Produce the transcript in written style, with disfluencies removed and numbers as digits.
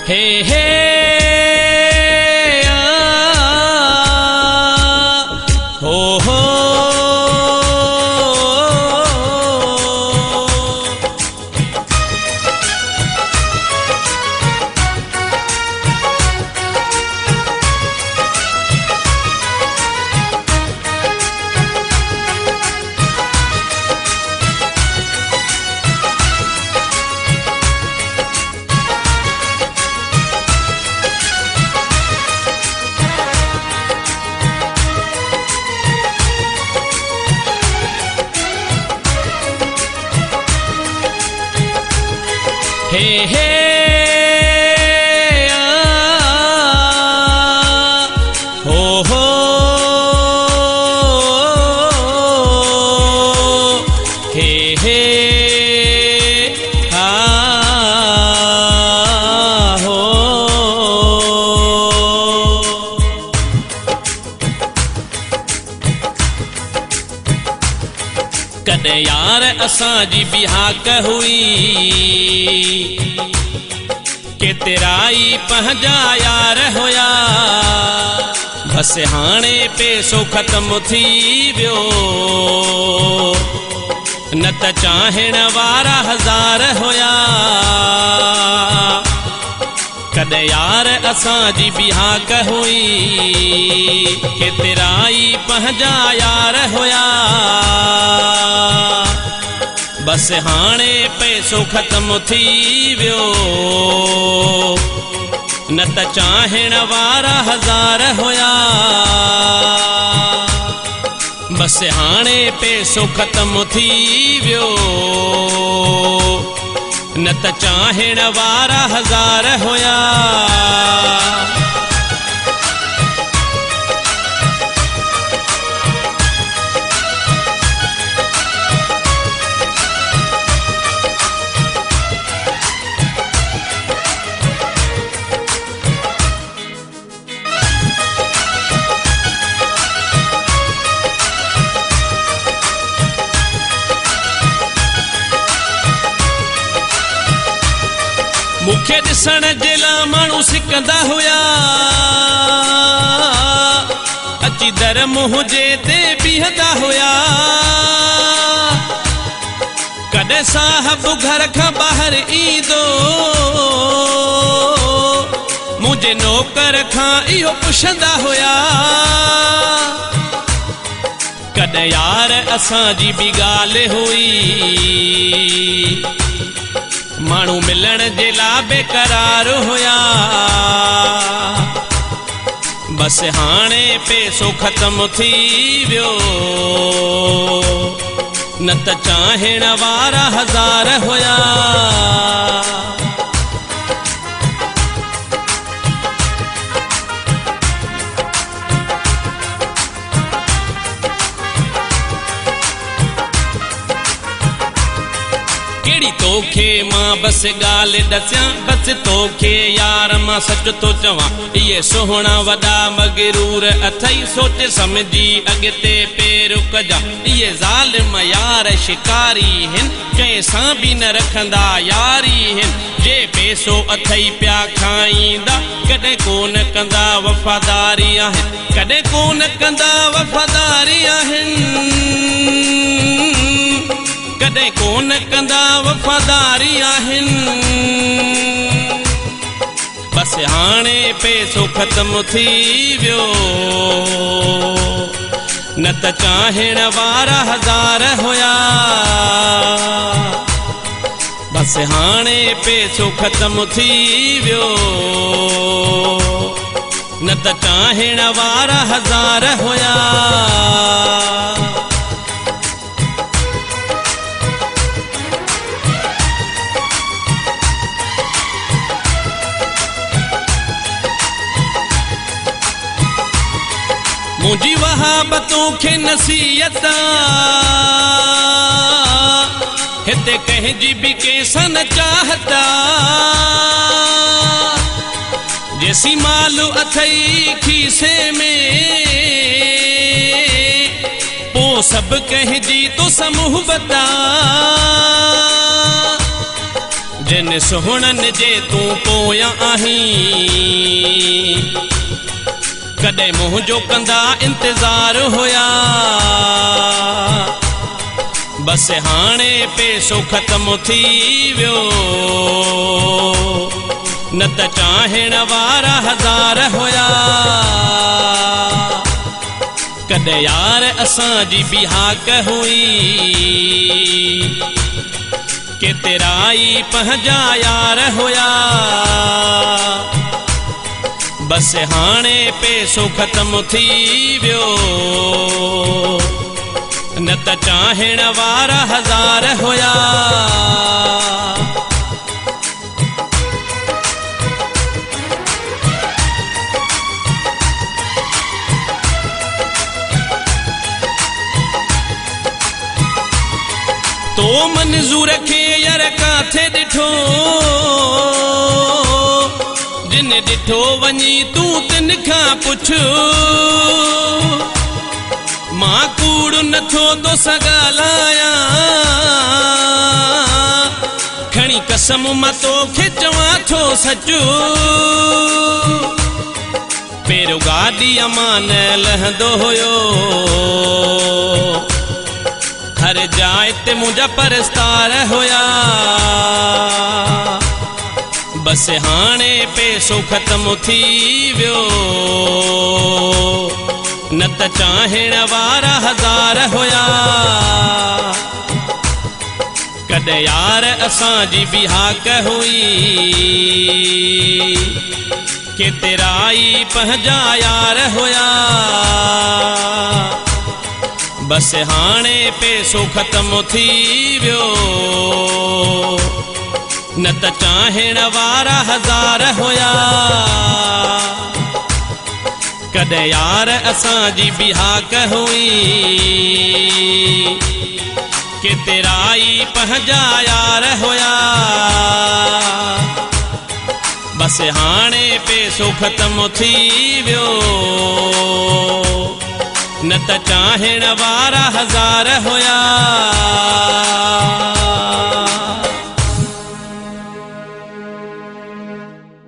हे हे हो हो हे हे हो हो हे हे हो कदे यार असांजी बिहाक हुई के तेराई पंहिंजा यार हुया बस हाणे पैसो ख़त्म थी वियो न त चाहण वारा हज़ार हुया कदे यार असांजी बिहाक हुई के तेराई पंहिंजा यार हुया बस हाणे पैसो ख़त्म थी वियो न त चाहण वारा हज़ार हुया बस हाणे पैसो ख़त्म थी वियो न त चाहण वारा हज़ार हुया मुखे ॾिसण जे लाइ माण्हू सिकंदा हुया अची दर मुंहिंजे ते बीहंदा हुया कॾहिं साहब घर खां ॿाहिरि ईंदो मुंहिंजे नौकर खां इहो पुछंदा हुया कॾहिं यार असांजी बि ॻाल्हि हुई माण्हू मिलण जे लाइ बेकरार हुया बस हाणे पैसो ख़त्म थी वियो न त चाहण वारा हज़ार हुया तोखे मां बस ॻाल्हि दसियां बस तोखे यार मां सच थो चवां इहे सुहिणा वॾा मगरूर अथई सोच समझी अॻिते पेर कजा इहे ज़ालिम यार शिकारी हिन कंहिंसां बि न रखंदा यारी हिन जे पैसो अथई पिया खाईंदा कॾहिं कोन कंदा वफ़ादारी आहिनि कॾहिं कोन कंदा वफ़ादारी आहिनि कॾहिं कोन कंदा वफ़ादारी आहिनि बस हाणे पैसो ख़त्म थी वियो न त चाहण वारा हज़ार हुया बस हाणे पैसो ख़त्म थी वियो न त चाहण वारा हज़ार हुया मुझी वहाबतों के नसीहत हिते कंहिंजी बि कंहिंसां न चाहता जैसी मालू अथई खीसे में पो सब कंहिंजी तो समूहबता जिन सुहिणनि जे तूं पोयां आहीं कॾहिं मुंहिंजो कंदा इंतज़ार हुया बस हाणे पैसो ख़त्म थी वियो न त चाहण वारा हज़ार हुया कॾहिं यार असांजी बिहाक हुई केतिरा ई पंहिंजा यार हुया बस हाणे पैसो ख़त्म थी वियो न त चाहण वारा हज़ार हुया तो मंज़ूर खे यार काथे ॾिठो जिन ॾिठो वञी तूं तिन खां पुछ मां कूड़ नथो तो सगालायां खणी कसम मां तोखे चवां थो सच पहिरियों गाॾी अमान लहंदो हुयो हर जाइ ते मुंहिंजा परस्तार हुया बस हाणे पैसो ख़त्म थी वियो न त चाहण वारा हज़ार हुया कॾहिं यार असांजी बिहाक हुई केतिरा ई पंहिंजा यार हुया बस हाणे पैसो ख़त्म थी वियो न त चाहण वारा हज़ार हुया कॾहिं यार असांजी बिहाक हुई केतिरा ई पंहिंजा यार हुया बस हाणे पैसो ख़त्म थी वियो न त चाहण वारा हज़ार हुया